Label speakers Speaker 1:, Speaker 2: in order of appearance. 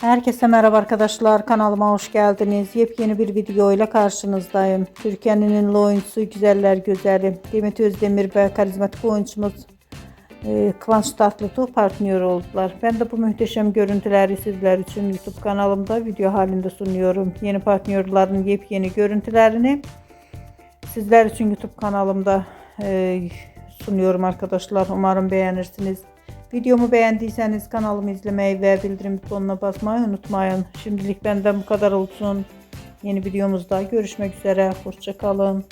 Speaker 1: Herkese merhaba arkadaşlar, kanalıma hoş geldiniz. Yepyeni bir video ile karşınızdayım. Türkiye'nin ünlü oyuncusu, güzeller güzeli Demet Özdemir ve karizmatik oyuncumuz Kıvanç Tatlıtuğ partner oldular. Ben de bu muhteşem görüntüleri sizler için YouTube kanalımda video halinde sunuyorum. Yeni partnerlerin yepyeni görüntülerini sizler için YouTube kanalımda sunuyorum arkadaşlar. Umarım beğenirsiniz. Videomu beğendiyseniz kanalımı izlemeyi ve bildirim butonuna basmayı unutmayın. Şimdilik benden bu kadar olsun. Yeni videomuzda görüşmek üzere. Hoşça kalın.